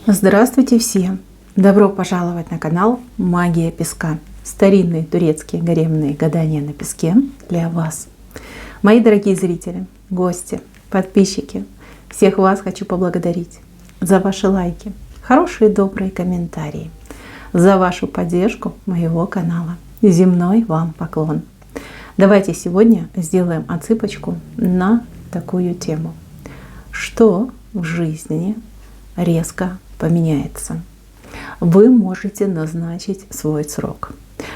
Здравствуйте все! Добро пожаловать на канал Магия Песка. Старинные турецкие гаремные гадания на песке для вас. Мои дорогие зрители, гости, подписчики, всех вас хочу поблагодарить за ваши лайки, хорошие добрые комментарии, за вашу поддержку моего канала. Земной вам поклон. Давайте сегодня сделаем отсыпочку на такую тему. Что в жизни резко поменяется? Вы можете назначить свой срок.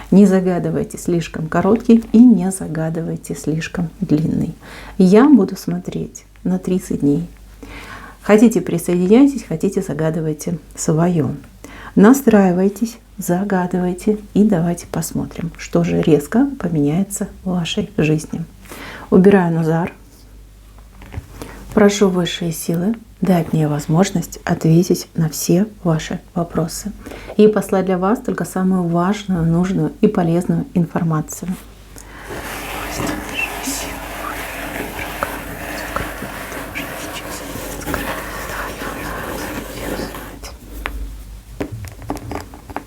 Не загадывайте слишком короткий и не загадывайте слишком длинный. Я буду смотреть на 30 дней. Хотите, присоединяйтесь, хотите, загадывайте свое. Настраивайтесь, загадывайте и давайте посмотрим, что же резко поменяется в вашей жизни. Убираю назар. Прошу высшие силы дать мне возможность ответить на все ваши вопросы и послать для вас только самую важную, нужную и полезную информацию.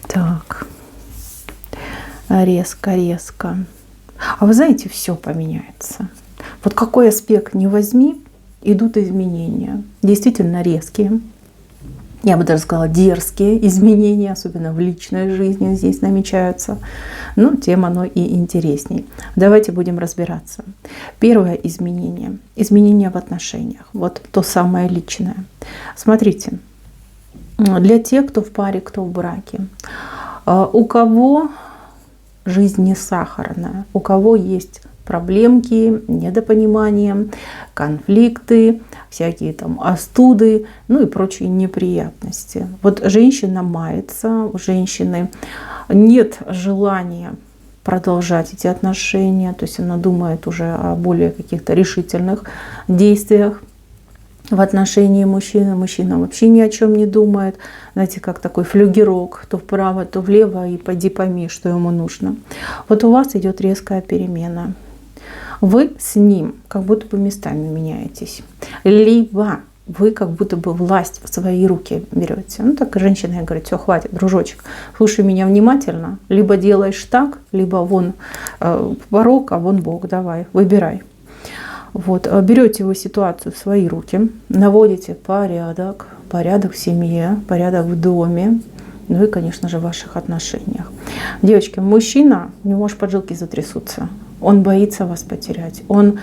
Так, резко. А вы знаете, все поменяется. Вот какой аспект не возьми, идут изменения. Действительно резкие. Я бы даже сказала, дерзкие изменения, особенно в личной жизни здесь намечаются. Но тем оно и интересней. Давайте будем разбираться. Первое изменение. Изменение в отношениях. Вот то самое личное. Смотрите. Для тех, кто в паре, кто в браке. У кого жизнь не сахарная, у кого есть проблемки, недопонимания, конфликты, всякие там остуды, ну и прочие неприятности. Вот женщина мается, у женщины нет желания продолжать эти отношения, то есть она думает уже о более каких-то решительных действиях в отношении мужчины. Мужчина вообще ни о чем не думает. Знаете, как такой флюгерок, то вправо, то влево, и поди пойми, что ему нужно. Вот у вас идет резкая перемена. Вы с ним как будто бы местами меняетесь. Либо вы как будто бы власть в свои руки берете. Ну так женщина говорит: все, хватит, дружочек, слушай меня внимательно. Либо делаешь так, либо вон порог, а вон Бог, давай, выбирай. Вот, берете вы ситуацию в свои руки, наводите порядок в семье, порядок в доме, ну и, конечно же, в ваших отношениях. Девочки, мужчина, у него аж поджилки затрясутся. Он боится вас потерять. Он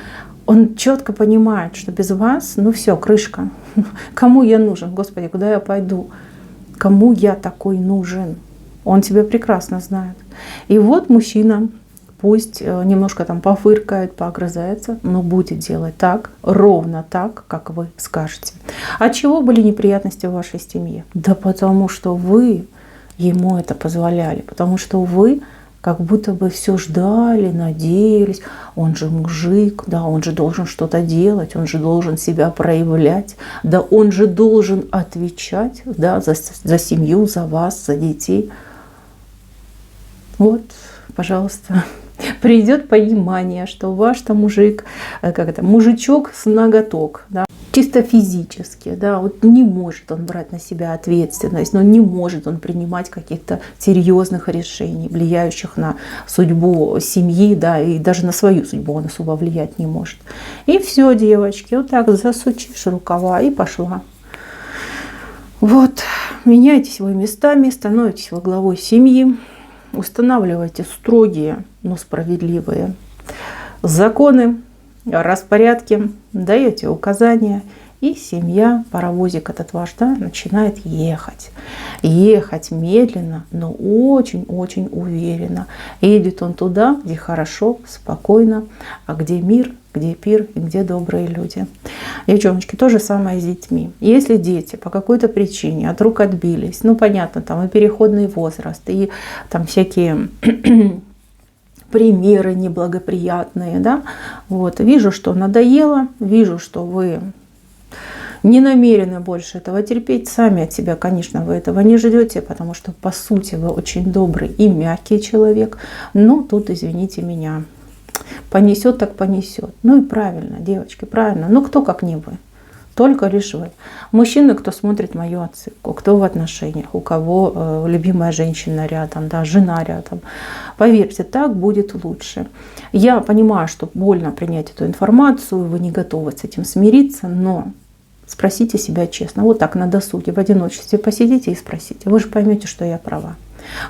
четко понимает, что без вас, ну все, крышка. Кому я нужен? Господи, куда я пойду? Кому я такой нужен? Он тебя прекрасно знает. И вот мужчина, пусть немножко там пофыркает, поогрызается, но будет делать так, ровно так, как вы скажете. От чего были неприятности в вашей семье? Да потому что вы ему это позволяли, потому что вы как будто бы все ждали, надеялись. Он же мужик, да, он же должен что-то делать, он же должен себя проявлять, да, он же должен отвечать, да, за семью, за вас, за детей. Вот, пожалуйста, придет понимание, что ваш-то мужик, мужичок с ноготок, да, чисто физически, да, вот не может он брать на себя ответственность, но не может он принимать каких-то серьезных решений, влияющих на судьбу семьи, да, и даже на свою судьбу он особо влиять не может. И все, девочки, вот так засучишь рукава и пошла. Вот, меняйтесь вы местами, становитесь во главой семьи, устанавливайте строгие, но справедливые законы, распорядки, даете указания, и семья, паровозик этот ваш, да, начинает ехать. Ехать медленно, но очень-очень уверенно. Едет он туда, где хорошо, спокойно, а где мир, где пир и где добрые люди. Девчоночки, то же самое с детьми. Если дети по какой-то причине от рук отбились, ну понятно, там и переходный возраст, и там всякие примеры неблагоприятные, да, вот, вижу, что надоело, вижу, что вы не намерены больше этого терпеть, сами от себя, конечно, вы этого не ждете, потому что, по сути, вы очень добрый и мягкий человек, но тут, извините меня, понесет так понесет. Ну и правильно, девочки, правильно. Ну кто как не вы? Только лишь вы. Мужчины, кто смотрит мою отсылку, кто в отношениях, у кого любимая женщина рядом, да, жена рядом. Поверьте, так будет лучше. Я понимаю, что больно принять эту информацию, вы не готовы с этим смириться, но спросите себя честно. Вот так на досуге, в одиночестве посидите и спросите. Вы же поймете, что я права.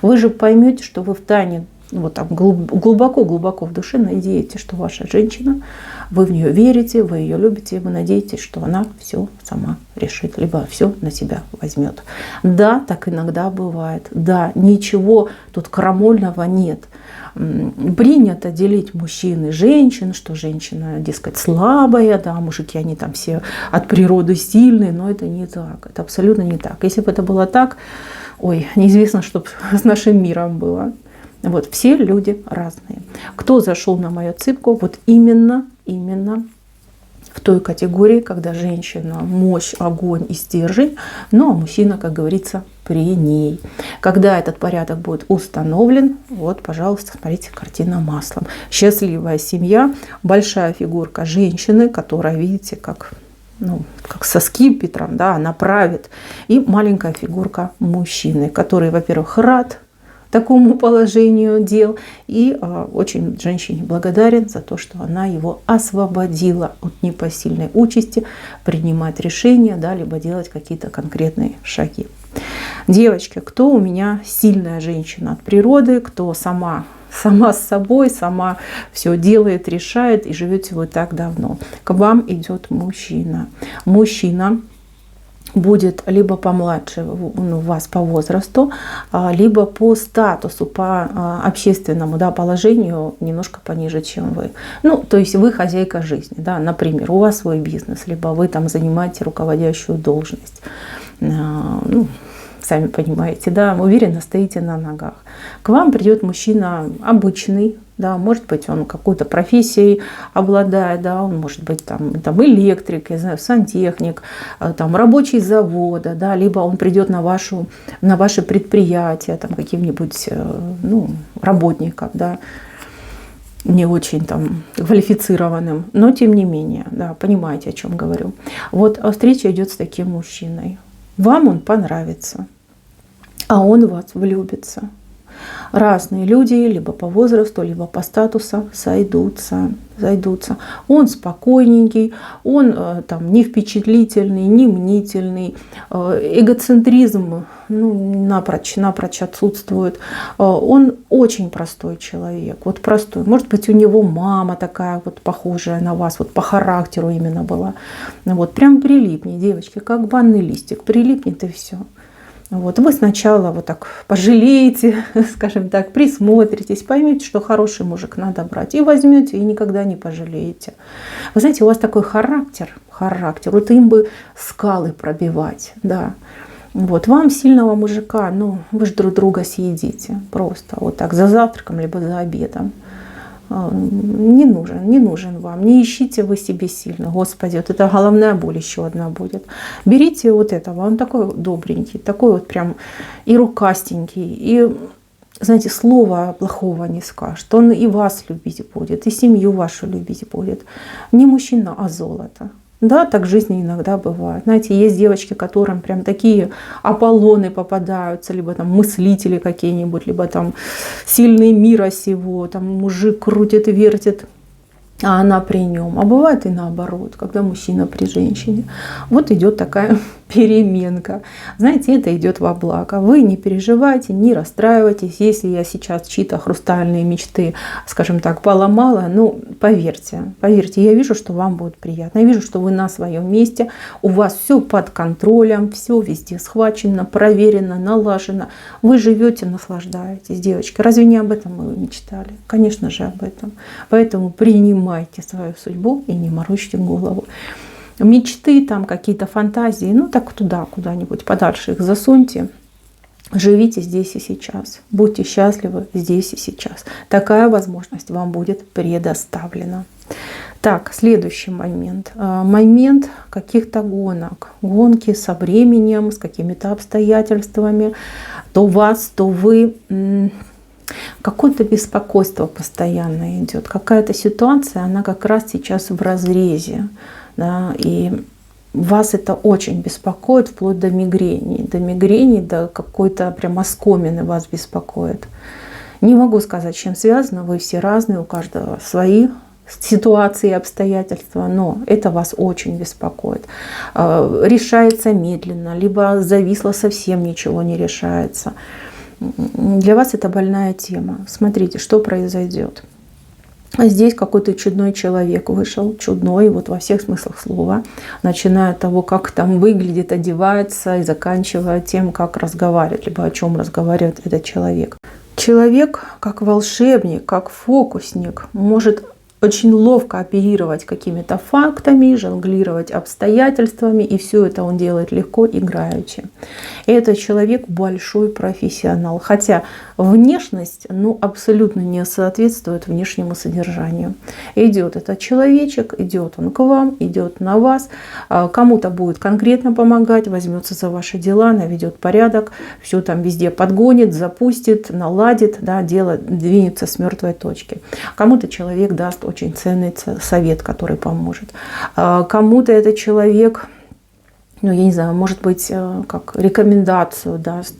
Вы же поймете, что вы втайне, вот там глубоко-глубоко в душе надеетесь, что ваша женщина, вы в нее верите, вы ее любите, вы надеетесь, что она все сама решит, либо все на себя возьмет. Да, так иногда бывает. Да, ничего тут крамольного нет. Принято делить мужчин и женщин, что женщина, дескать, слабая, да, мужики, они там все от природы сильные, но это не так, это абсолютно не так. Если бы это было так, ой, неизвестно, что с нашим миром было. Вот, все люди разные. Кто зашел на мою отсыпку, вот именно в той категории, когда женщина мощь, огонь и стержень, ну а мужчина, как говорится, при ней. Когда этот порядок будет установлен, вот, пожалуйста, смотрите, картина маслом. Счастливая семья, большая фигурка женщины, которая, видите, как со скипетром, да, она правит. И маленькая фигурка мужчины, который, во-первых, рад такому положению дел и очень женщине благодарен за то, что она его освободила от непосильной участи принимать решения, да, либо делать какие-то конкретные шаги. Девочки, кто у меня сильная женщина от природы, кто сама с собой, сама все делает, решает, и живете вы так давно. К вам идет мужчина. Мужчина будет либо помладше вас по возрасту, либо по статусу, по общественному, да, положению немножко пониже, чем вы. Ну, то есть вы хозяйка жизни, да, например, у вас свой бизнес, либо вы там занимаете руководящую должность. Ну, сами понимаете, да, уверенно стоите на ногах. К вам придет мужчина обычный, да, может быть, он какой-то профессией обладает, да, он может быть там электрик, я знаю, сантехник, там рабочий завода, да, либо он придет на ваше предприятие, там каким-нибудь, работником, да, не очень там квалифицированным, но тем не менее, да, понимаете, о чем говорю. Вот встреча идет с таким мужчиной. Вам он понравится, а он в вас влюбится. Разные люди, либо по возрасту, либо по статусу сойдутся. Он спокойненький, он там не впечатлительный, не мнительный, эгоцентризм напрочь отсутствует. Он очень простой человек, вот простой. Может быть, у него мама такая вот похожая на вас, вот по характеру именно была. Вот прям прилипнет, девочки, как банный листик, прилипнет и все. Вот, вы сначала вот так пожалеете, скажем так, присмотритесь, поймете, что хороший мужик надо брать, и возьмете, и никогда не пожалеете. Вы знаете, у вас такой характер, вот им бы скалы пробивать, да. Вот, вам сильного мужика, вы же друг друга съедите просто вот так за завтраком, либо за обедом. Не нужен вам, не ищите вы себе сильно, Господи, вот это головная боль еще одна будет. Берите вот этого, он такой добренький, такой вот прям и рукастенький, и, знаете, слова плохого не скажет, он и вас любить будет, и семью вашу любить будет. Не мужчина, а золото. Да, так в жизни иногда бывает. Знаете, есть девочки, которым прям такие Аполлоны попадаются, либо там мыслители какие-нибудь, либо там сильные мира сего, там мужик крутит и вертит, а она при нем. А бывает и наоборот, когда мужчина при женщине. Вот идет такая переменка. Знаете, это идет во благо. Вы не переживайте, не расстраивайтесь. Если я сейчас чьи-то хрустальные мечты, скажем так, поломала, поверьте, я вижу, что вам будет приятно. Я вижу, что вы на своем месте, у вас все под контролем, все везде схвачено, проверено, налажено. Вы живете, наслаждаетесь, девочки. Разве не об этом вы мечтали? Конечно же, об этом. Поэтому принимайте свою судьбу и не морочьте голову. Мечты, там какие-то фантазии, так туда, куда-нибудь подальше их засуньте. Живите здесь и сейчас. Будьте счастливы здесь и сейчас. Такая возможность вам будет предоставлена. Так, следующий момент. Момент каких-то гонок. Гонки со временем, с какими-то обстоятельствами. То вас, то вы... Какое-то беспокойство постоянно идет. Какая-то ситуация, она как раз сейчас в разрезе. Да, и вас это очень беспокоит, вплоть до мигрени, до какой-то прям оскомины вас беспокоит. Не могу сказать, чем связано, вы все разные, у каждого свои ситуации и обстоятельства, но это вас очень беспокоит. Решается медленно, либо зависло, совсем ничего не решается. Для вас это больная тема. Смотрите, что произойдет. Здесь какой-то чудной человек вышел, чудной вот во всех смыслах слова, начиная от того, как там выглядит, одевается, и заканчивая тем, как разговаривает, либо о чем разговаривает этот человек. Человек, как волшебник, как фокусник, может очень ловко оперировать какими-то фактами, жонглировать обстоятельствами, и все это он делает легко, играючи. И этот человек большой профессионал, хотя внешность абсолютно не соответствует внешнему содержанию. Идет этот человечек, идет он к вам, идет на вас, кому-то будет конкретно помогать, возьмется за ваши дела, наведет порядок, все там везде подгонит, запустит, наладит, да, дело двинется с мертвой точки. Кому-то человек даст очень ценный совет, который поможет. Кому-то этот человек, я не знаю, может быть, как рекомендацию даст,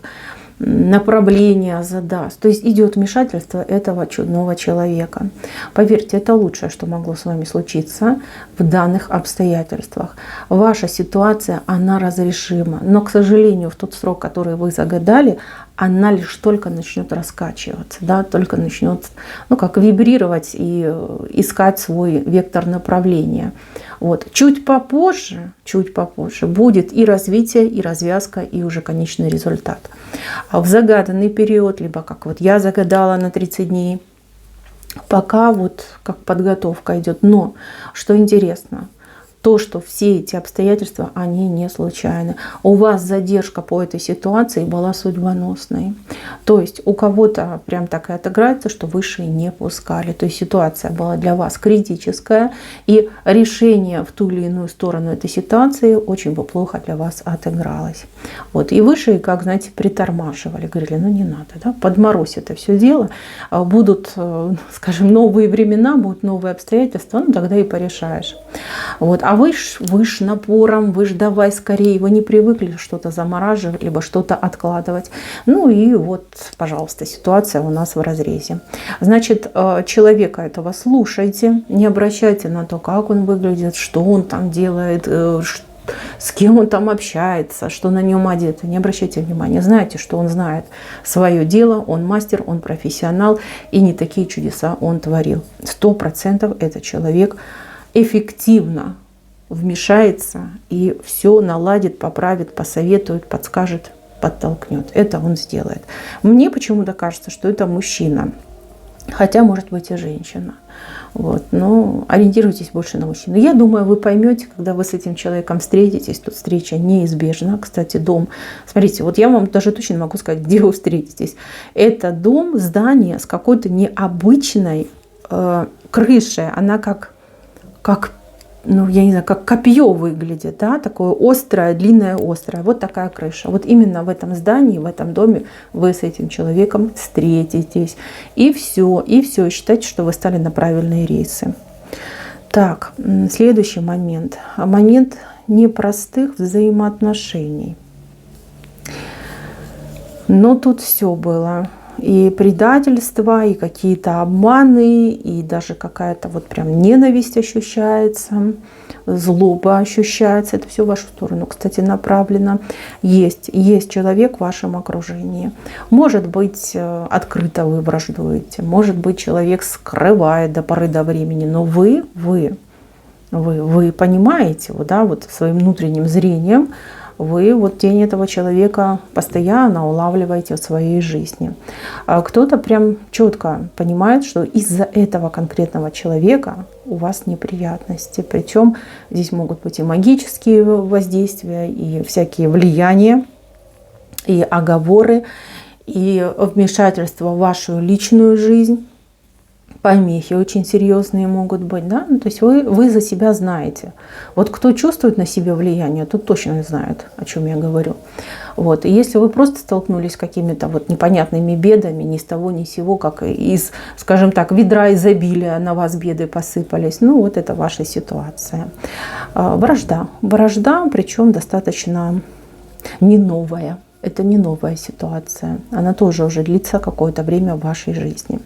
направление задаст. То есть идет вмешательство этого чудного человека. Поверьте, это лучшее, что могло с вами случиться в данных обстоятельствах. Ваша ситуация, она разрешима. Но, к сожалению, в тот срок, который вы загадали, она лишь только начнет раскачиваться, да, только начнет вибрировать и искать свой вектор направления. Вот. Чуть попозже будет и развитие, и развязка, и уже конечный результат. А в загаданный период, либо как вот я загадала на 30 дней, пока вот как подготовка идет. Но, что интересно, то, что все эти обстоятельства, они не случайны. У вас задержка по этой ситуации была судьбоносной. То есть у кого-то прям так и отыграется, что высшие не пускали. То есть ситуация была для вас критическая, и решение в ту или иную сторону этой ситуации очень бы плохо для вас отыгралось. Вот. И высшие, как знаете, притормаживали, говорили, не надо, да? Подморозь это все дело, будут, скажем, новые времена, будут новые обстоятельства, тогда и порешаешь. Вот. А вы ж напором, вы ж давай скорее, вы не привыкли что-то замораживать, либо что-то откладывать. И вот, пожалуйста, ситуация у нас в разрезе. Значит, человека этого слушайте, не обращайте на то, как он выглядит, что он там делает, с кем он там общается, что на нем одето. Не обращайте внимания. Знаете, что он знает свое дело, он мастер, он профессионал, и не такие чудеса он творил. 100% этот человек эффективно вмешается и все наладит, поправит, посоветует, подскажет, подтолкнет. Это он сделает. Мне почему-то кажется, что это мужчина. Хотя, может быть, и женщина. Вот. Но ориентируйтесь больше на мужчину. Я думаю, вы поймете, когда вы с этим человеком встретитесь. Тут встреча неизбежна. Кстати, дом. Смотрите, вот я вам даже точно могу сказать, где вы встретитесь. Это дом, здание с какой-то необычной крышей. Она как я не знаю, как копье выглядит, да, такое острое, длинное, острое. Вот такая крыша. Вот именно в этом здании, в этом доме вы с этим человеком встретитесь. И все. Считайте, что вы стали на правильные рейсы. Так, следующий момент. Момент непростых взаимоотношений. Но тут все было. И предательство, и какие-то обманы, и даже какая-то вот прям ненависть ощущается, злоба ощущается. Это все в вашу сторону, кстати, направлено. Есть человек в вашем окружении. Может быть, открыто вы враждуете, может быть, человек скрывает до поры до времени, но вы понимаете, вот своим внутренним зрением, вы вот тень этого человека постоянно улавливаете в своей жизни. Кто-то прям четко понимает, что из-за этого конкретного человека у вас неприятности. Причем здесь могут быть и магические воздействия, и всякие влияния, и оговоры, и вмешательство в вашу личную жизнь. помехи очень серьезные могут быть, да, ну, то есть вы за себя знаете. Вот кто чувствует на себе влияние, тот точно знает, о чем я говорю. Вот. И если вы просто столкнулись с какими-то вот непонятными бедами, ни с того, ни с сего, как из, скажем так, ведра изобилия на вас беды посыпались, ну вот это ваша ситуация. Вражда. Вражда, причем достаточно не новая. Это не новая ситуация. Она тоже уже длится какое-то время в вашей жизни.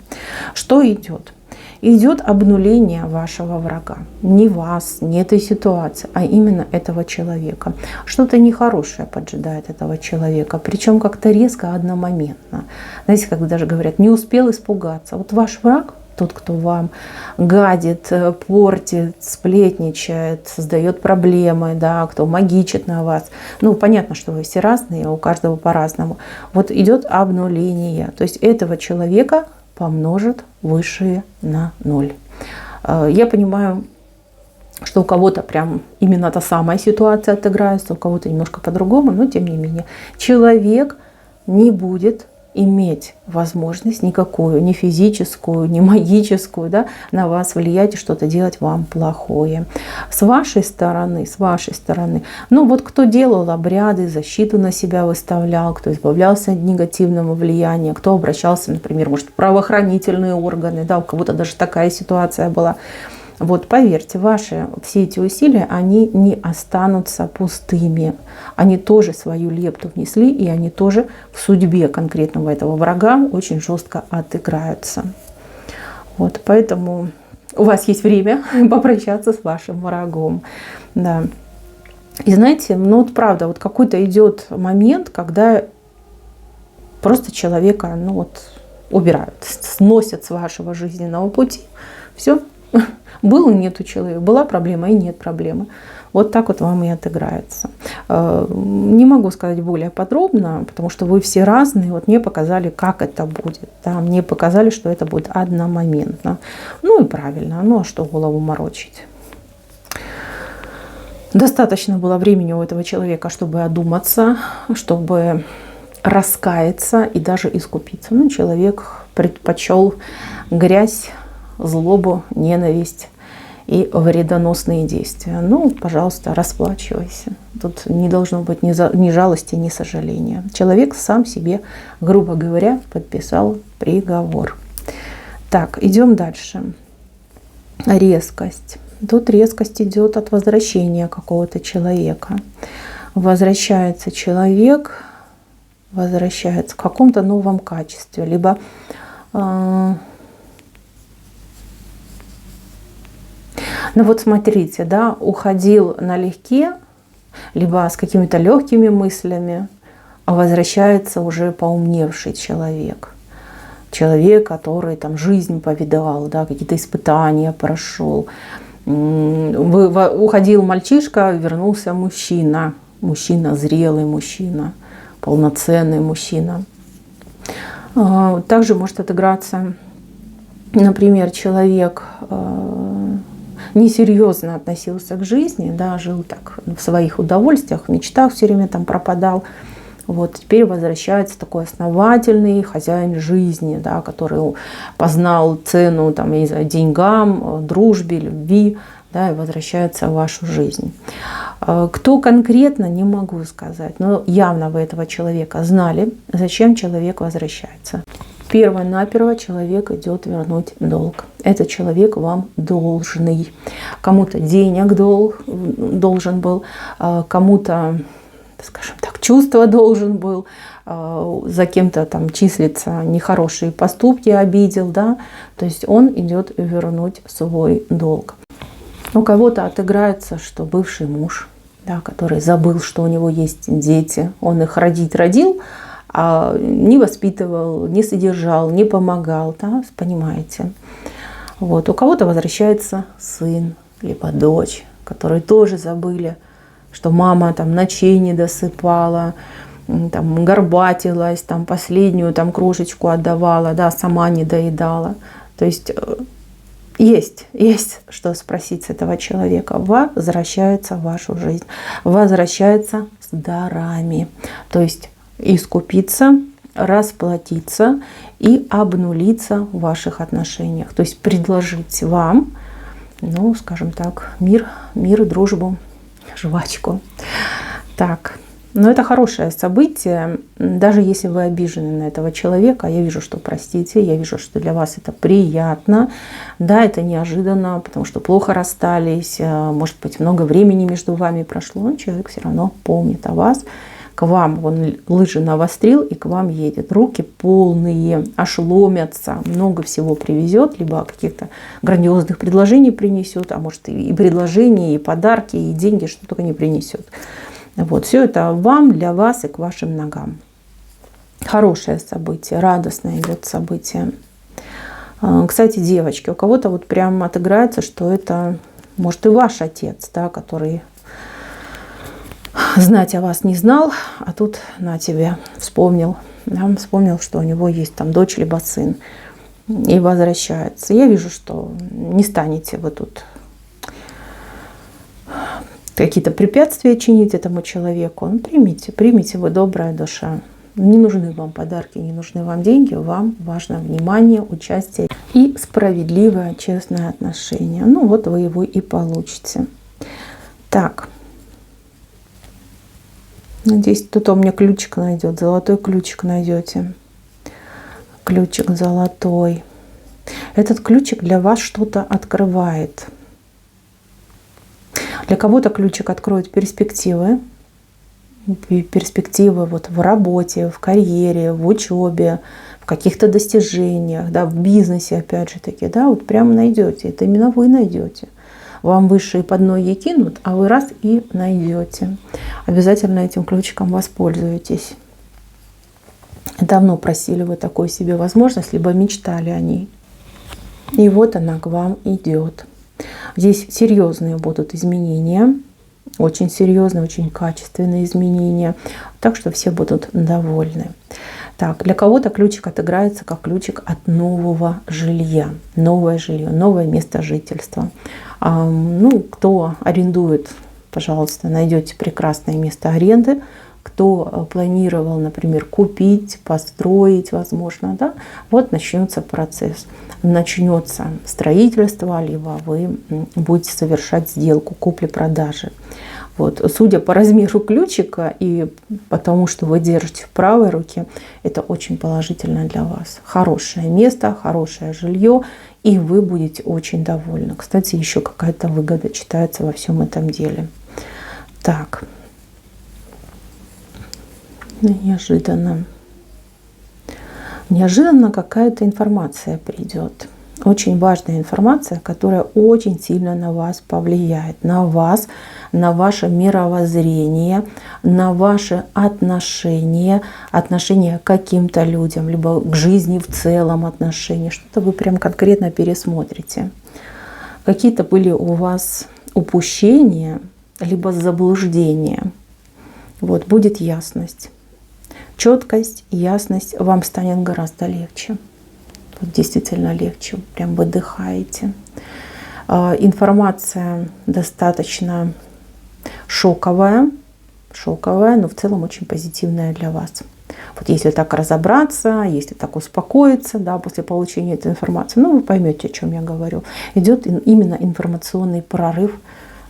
Что идет? Идет обнуление вашего врага. Не вас, не этой ситуации, а именно этого человека. Что-то нехорошее поджидает этого человека. Причем как-то резко, одномоментно. Знаете, как даже говорят, не успел испугаться. Вот ваш враг, тот, кто вам гадит, портит, сплетничает, создает проблемы, да, кто магичит на вас. Ну, понятно, что вы все разные, у каждого по-разному. Вот идет обнуление. То есть этого человека помножит высшие на 0. Я понимаю, что у кого-то прям именно та самая ситуация отыграется, у кого-то немножко по-другому, но тем не менее. Человек не будет иметь возможность никакую, ни физическую, ни магическую, да, на вас влиять и что-то делать вам плохое. С вашей стороны, ну вот кто делал обряды, защиту на себя выставлял, кто избавлялся от негативного влияния, кто обращался, например, может, в правоохранительные органы, да, у кого-то даже такая ситуация была. Вот поверьте, ваши все эти усилия, они не останутся пустыми. Они тоже свою лепту внесли, и они тоже в судьбе конкретного этого врага очень жестко отыграются. Вот, поэтому у вас есть время попрощаться с вашим врагом. Да. И знаете, ну вот правда, вот какой-то идет момент, когда просто человека, ну вот, убирают, сносят с вашего жизненного пути. Все. Был и нету человека, была проблема и нет проблемы. Вот так вот вам и отыграется. Не могу сказать более подробно, потому что вы все разные. Вот мне показали, как это будет. Да, мне показали, что это будет одномоментно. Ну и правильно, ну а что голову морочить? Достаточно было времени у этого человека, чтобы одуматься, чтобы раскаяться и даже искупиться. Ну, человек предпочел грязь, злобу, ненависть и вредоносные действия. Ну, пожалуйста, расплачивайся. Тут не должно быть ни жалости, ни сожаления. Человек сам себе, грубо говоря, подписал приговор. Так, идем дальше. Резкость. Тут резкость идет от возвращения какого-то человека. Возвращается человек, возвращается в каком-то новом качестве, либо ну вот смотрите, да, уходил налегке, либо с какими-то легкими мыслями, а возвращается уже поумневший человек. Человек, который там жизнь повидал, да, какие-то испытания прошел. Уходил мальчишка, вернулся мужчина. Мужчина, зрелый мужчина, полноценный мужчина. Также может отыграться, например, человек несерьезно относился к жизни, да, жил так в своих удовольствиях, в мечтах все время там пропадал. Вот теперь возвращается такой основательный хозяин жизни, да, который познал цену там, я не знаю, деньгам, дружбе, любви, да, и возвращается в вашу жизнь. Кто конкретно, не могу сказать, но явно вы этого человека знали, зачем человек возвращается. Перво-наперво человек идет вернуть долг. Этот человек вам должный. Кому-то денег должен был, кому-то, скажем так, чувства должен был, за кем-то там числится нехорошие поступки, обидел, да. То есть он идет вернуть свой долг. У кого-то отыграется, что бывший муж, да, который забыл, что у него есть дети, он их родил, а не воспитывал, не содержал, не помогал, да, понимаете. Вот. У кого-то возвращается сын, либо дочь, которые тоже забыли, что мама там ночей не досыпала, там, горбатилась, там, последнюю там, крошечку отдавала, да, сама не доедала. То есть есть что спросить с этого человека. Возвращается в вашу жизнь, возвращается с дарами. То есть искупиться, расплатиться и обнулиться в ваших отношениях. То есть предложить вам, ну, скажем так, мир, дружбу, жвачку. Так, но это хорошее событие, даже если вы обижены на этого человека. Я вижу, что простите, я вижу, что для вас это приятно. Да, это неожиданно, потому что плохо расстались, может быть, много времени между вами прошло, но человек все равно помнит о вас. К вам он лыжи навострил и к вам едет. Руки полные, аж ломятся, много всего привезет, либо каких-то грандиозных предложений принесет, а может и предложения, и подарки, и деньги, что только не принесет. Вот, все это вам, для вас и к вашим ногам. Хорошее событие, радостное идет событие. Кстати, девочки, у кого-то вот прям отыграется, что это, может, и ваш отец, да, который знать о вас не знал, а тут на тебе вспомнил, да, вспомнил, что у него есть там дочь либо сын, и возвращается. Я вижу, что не станете вы тут какие-то препятствия чинить этому человеку. Ну, примите, вы добрая душа. Не нужны вам подарки, не нужны вам деньги, вам важно внимание, участие и справедливое, честное отношение. Ну вот вы его и получите. Так. Надеюсь, кто-то у меня ключик найдет, золотой ключик найдете. Ключик золотой. Этот ключик для вас что-то открывает. Для кого-то ключик откроет перспективы. Перспективы вот в работе, в карьере, в учебе, в каких-то достижениях, да, в бизнесе, опять же таки, да, вот прямо найдете. Это именно вы найдете. Вам высшие под ноги кинут, а вы раз и найдете. Обязательно этим ключиком воспользуетесь. Давно просили вы такую себе возможность, либо мечтали о ней. И вот она к вам идет. Здесь серьезные будут изменения. Очень серьезные, очень качественные изменения. Так что все будут довольны. Так, для кого-то ключик отыграется как ключик от нового жилья. Новое жилье, новое место жительства. Ну, кто арендует, пожалуйста, найдете прекрасное место аренды. Кто планировал, например, купить, построить, возможно, да, вот начнется процесс. Начнется строительство, либо вы будете совершать сделку купли-продажи. Вот. Судя по размеру ключика и потому, что вы держите в правой руке, это очень положительно для вас. Хорошее место, хорошее жилье, и вы будете очень довольны. Кстати, еще какая-то выгода читается во всем этом деле. Так. Неожиданно. Неожиданно какая-то информация придет. Очень важная информация, которая очень сильно на вас повлияет. На вас, на ваше мировоззрение, на ваши отношения, отношения к каким-то людям, либо к жизни в целом отношения. Что-то вы прям конкретно пересмотрите. Какие-то были у вас упущения, либо заблуждения. Вот, будет ясность. Четкость, ясность, вам станет гораздо легче. Вот действительно легче, прям выдыхаете. Информация достаточно шоковая, но в целом очень позитивная для вас. Вот если так разобраться, если так успокоиться, да, после получения этой информации, ну вы поймете, о чем я говорю. Идет именно информационный прорыв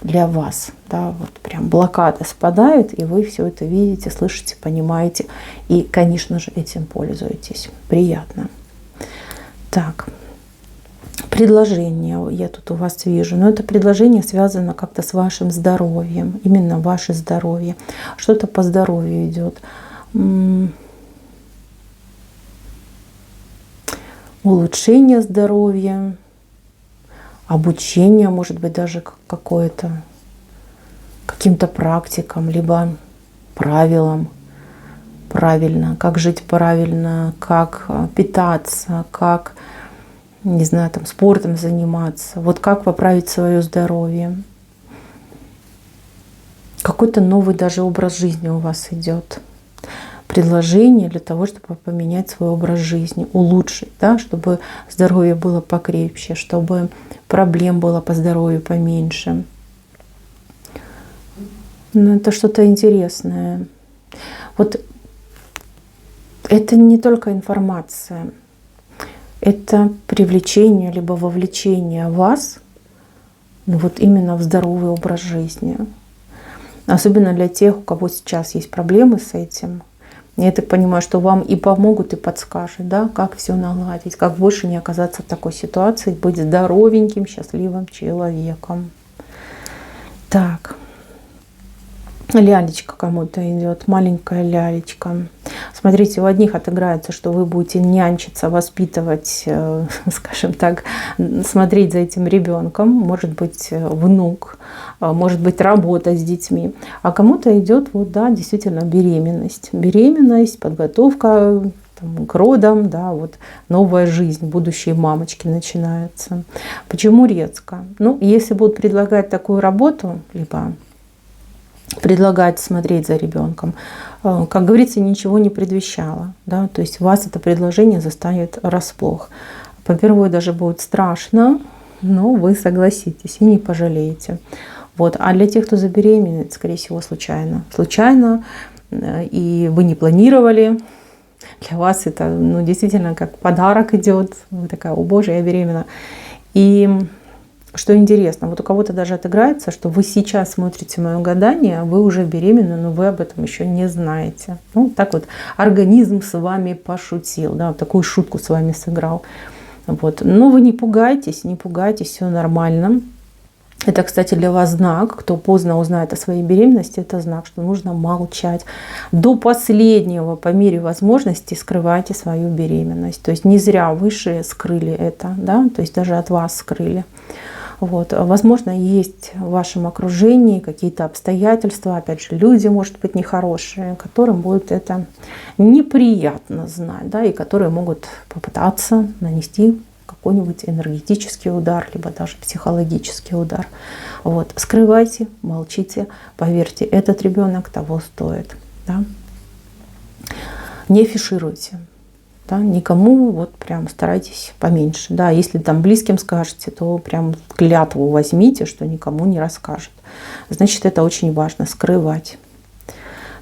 для вас, да, вот прям блокада спадает, и вы все это видите, слышите, понимаете, и, конечно же, этим пользуетесь. Приятно. Так, предложение я тут у вас вижу, но это предложение связано как-то с вашим здоровьем, именно ваше здоровье. Что-то по здоровью идет. Улучшение здоровья, обучение, может быть, даже какое-то, каким-то практикам, либо правилам правильно, как жить правильно, как питаться, как, не знаю, там, спортом заниматься, вот как поправить свое здоровье. Какой-то новый даже образ жизни у вас идет. Предложение для того, чтобы поменять свой образ жизни, улучшить, да, чтобы здоровье было покрепче, чтобы проблем было по здоровью поменьше. Но это что-то интересное. Вот это не только информация, это привлечение либо вовлечение вас вот именно в здоровый образ жизни. Особенно для тех, у кого сейчас есть проблемы с этим. Я так понимаю, что вам и помогут, и подскажут, да, как все наладить, как больше не оказаться в такой ситуации, быть здоровеньким, счастливым человеком. Так. Лялечка кому-то идет, маленькая лялечка. Смотрите, у одних отыграется, что вы будете нянчиться, воспитывать, скажем так, смотреть за этим ребенком, может быть, внук, может быть, работа с детьми. А кому-то идет, вот, да, действительно, беременность. Беременность, подготовка к родам, да, вот новая жизнь, будущие мамочки начинаются. Почему резко? Ну, если будут предлагать такую работу, либо предлагать смотреть за ребенком, как говорится, ничего не предвещало, да, то есть вас это предложение застанет врасплох. Попервой даже будет страшно, но вы согласитесь и не пожалеете. Вот. А для тех, кто забеременеет, скорее всего, случайно. Случайно, и вы не планировали. Для вас это, ну, действительно как подарок идет. Вы такая: о боже, я беременна. И что интересно, вот у кого-то даже отыграется, что вы сейчас смотрите мое гадание, вы уже беременны, но вы об этом еще не знаете. Ну, так вот, организм с вами пошутил, да, вот такую шутку с вами сыграл. Вот. Но вы не пугайтесь, все нормально. Это, кстати, для вас знак. Кто поздно узнает о своей беременности, это знак, что нужно молчать. До последнего, по мере возможности, скрывайте свою беременность. То есть не зря высшие скрыли это, да? То есть даже от вас скрыли. Вот. Возможно, есть в вашем окружении какие-то обстоятельства, опять же, люди, может быть, нехорошие, которым будет это неприятно знать, да, и которые могут попытаться нанести какой-нибудь энергетический удар, либо даже психологический удар. Вот. Скрывайте, молчите, поверьте, этот ребенок того стоит. Да? Не афишируйте. Да? Никому вот прям старайтесь поменьше. Да? Если там близким скажете, то прям клятву возьмите, что никому не расскажет. Значит, это очень важно, скрывать.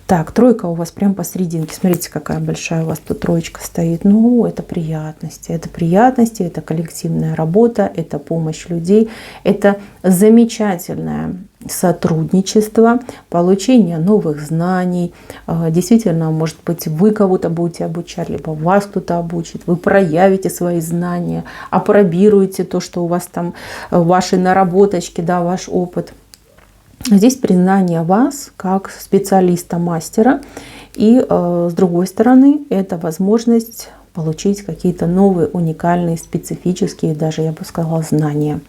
Так, тройка у вас прям посерединке. Смотрите, какая большая у вас тут троечка стоит. Ну, это приятности. Это коллективная работа, это помощь людей, это замечательное сотрудничество, получение новых знаний. Действительно, может быть, вы кого-то будете обучать, либо вас кто-то обучит. Вы проявите свои знания, опробируете то, что у вас там, ваши наработочки, да, ваш опыт. Здесь признание вас как специалиста, мастера. И с другой стороны, это возможность получить какие-то новые, уникальные, специфические, даже, я бы сказала, знания.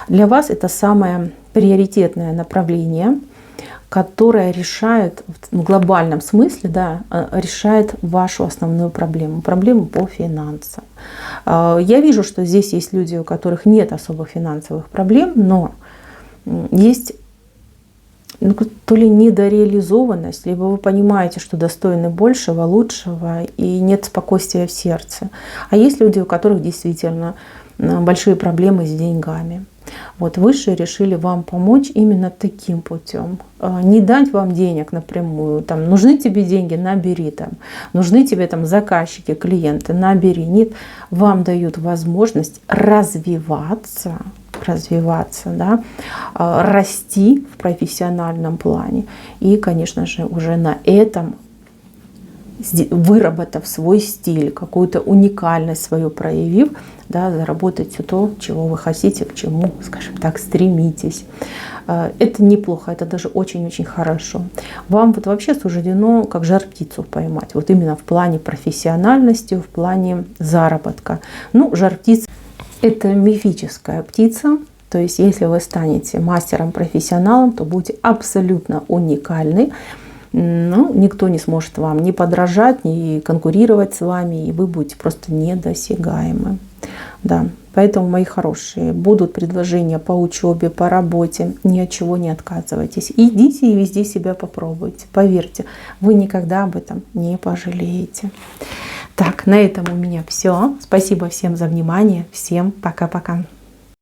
Для вас это самое приоритетное направление, которое решает, в глобальном смысле, да, решает вашу основную проблему по финансам. Я вижу, что здесь есть люди, у которых нет особых финансовых проблем, но есть то ли недореализованность, либо вы понимаете, что достойны большего, лучшего, и нет спокойствия в сердце. А есть люди, у которых действительно большие проблемы с деньгами. Вот высшие решили вам помочь именно таким путем. Не дать вам денег напрямую. Там, нужны тебе деньги, набери. Там, нужны тебе там заказчики, клиенты, набери. Нет, вам дают возможность развиваться, да, расти в профессиональном плане. И, конечно же, уже на этом, выработав свой стиль, какую-то уникальность свою проявив, да, заработать все то, чего вы хотите, к чему, скажем так, стремитесь. Это неплохо, это даже очень-очень хорошо. Вам вот вообще суждено как жар-птицу поймать, вот именно в плане профессиональности, в плане заработка. Ну, жар-птица — это мифическая птица. То есть, если вы станете мастером-профессионалом, то будете абсолютно уникальны. Ну, никто не сможет вам ни подражать, ни конкурировать с вами, и вы будете просто недосягаемы. Да. Поэтому, мои хорошие, будут предложения по учебе, по работе, ни от чего не отказывайтесь. Идите и везде себя попробуйте. Поверьте, вы никогда об этом не пожалеете. Так, на этом у меня все. Спасибо всем за внимание. Всем пока-пока.